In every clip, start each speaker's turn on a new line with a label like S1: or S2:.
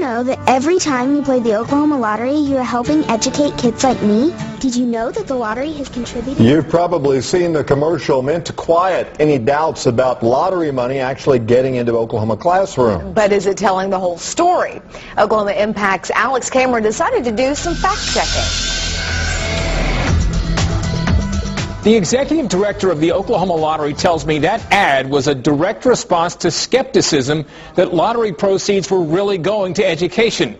S1: know that every time you play the Oklahoma Lottery, you are helping educate kids like me? Did you know that the lottery has contributed?
S2: You've probably seen the commercial meant to quiet any doubts about lottery money actually getting into Oklahoma classrooms.
S3: But is it telling the whole story? Oklahoma Impact's Alex Cameron decided to do some fact-checking.
S4: The executive director of the Oklahoma Lottery tells me that ad was a direct response to skepticism that lottery proceeds were really going to education.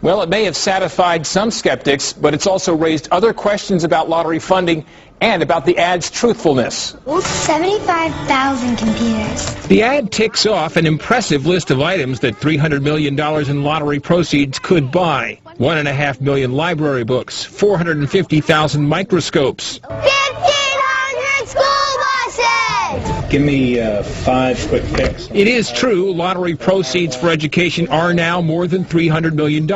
S4: Well, it may have satisfied some skeptics, but it's also raised other questions about lottery funding and about the ad's truthfulness.
S1: 75,000 computers.
S4: The ad ticks off an impressive list of items that $300 million in lottery proceeds could buy. 1.5 million library books, 450,000 microscopes.
S1: 1,500 school buses!
S5: Give me 5 quick picks.
S4: It is true, lottery proceeds for education are now more than $300 million,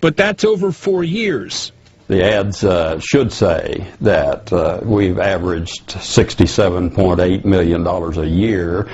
S4: but that's over 4 years.
S6: The ads should say that we've averaged $67.8 million a year,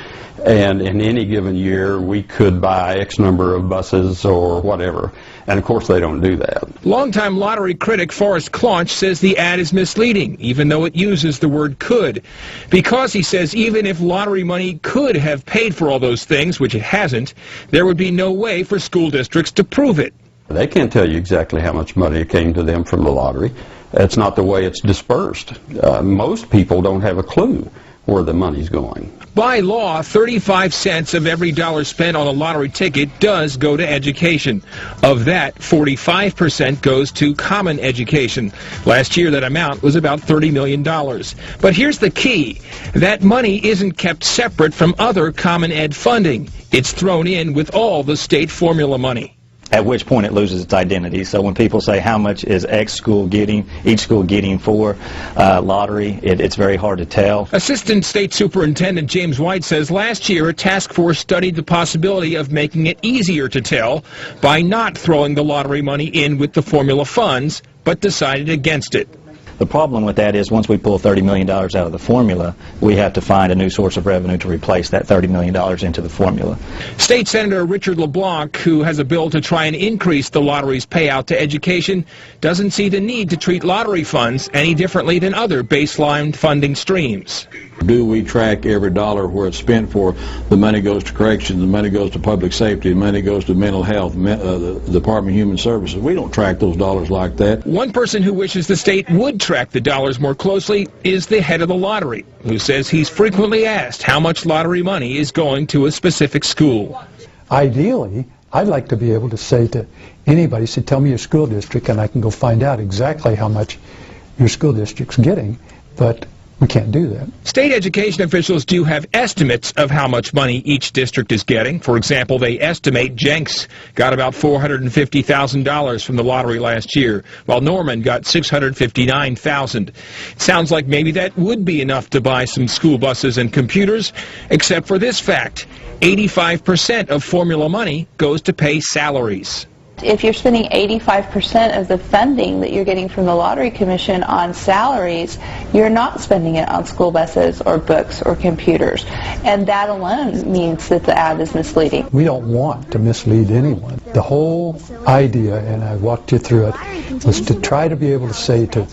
S6: and in any given year we could buy X number of buses or whatever. And of course they don't do that.
S4: Longtime lottery critic Forrest Claunch says the ad is misleading, even though it uses the word could. Because, he says, even if lottery money could have paid for all those things, which it hasn't, there would be no way for school districts to prove it.
S6: They can't tell you exactly how much money came to them from the lottery. That's not the way it's dispersed. Most people don't have a clue where the money's going.
S4: By law, 35 cents of every dollar spent on a lottery ticket does go to education. Of that, 45% goes to common education. Last year, that amount was about $30 million. But here's the key. That money isn't kept separate from other common ed funding. It's thrown in with all the state formula money.
S5: At which point it loses its identity. So when people say how much is X school getting, each school getting for lottery, it's very hard to tell.
S4: Assistant State Superintendent James White says last year a task force studied the possibility of making it easier to tell by not throwing the lottery money in with the formula funds, but decided against it.
S5: The problem with that is once we pull $30 million out of the formula, we have to find a new source of revenue to replace that $30 million into the formula.
S4: State Senator Richard LeBlanc, who has a bill to try and increase the lottery's payout to education, doesn't see the need to treat lottery funds any differently than other baseline funding streams.
S7: Do we track every dollar where it's spent for? The money goes to corrections, the money goes to public safety, the money goes to mental health, the Department of Human Services. We don't track those dollars like that.
S4: One person who wishes the state would track the dollars more closely is the head of the lottery, who says he's frequently asked how much lottery money is going to a specific school.
S8: Ideally, I'd like to be able to say to anybody, say, tell me your school district, and I can go find out exactly how much your school district's getting, but we can't do that.
S4: State education officials do have estimates of how much money each district is getting. For example, they estimate Jenks got about $450,000 from the lottery last year, while Norman got $659,000. It sounds like maybe that would be enough to buy some school buses and computers, except for this fact. 85% of formula money goes to pay salaries.
S9: If you're spending 85% of the funding that you're getting from the Lottery Commission on salaries, you're not spending it on school buses or books or computers. And that alone means that the ad is misleading.
S8: We don't want to mislead anyone. The whole idea, and I walked you through it, was to try to be able to say to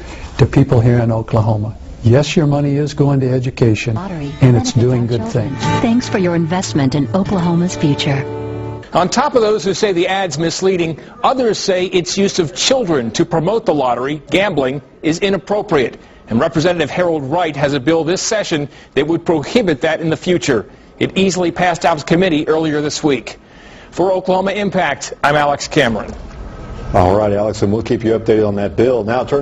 S8: people here in Oklahoma, yes, your money is going to education, and it's doing good things.
S10: Thanks for your investment in Oklahoma's future.
S4: On top of those who say the ad's misleading, others say its use of children to promote the lottery, gambling, is inappropriate. And Representative Harold Wright has a bill this session that would prohibit that in the future. It easily passed out of committee earlier this week. For Oklahoma Impact, I'm Alex Cameron.
S2: All right, Alex, and we'll keep you updated on that bill. Now turning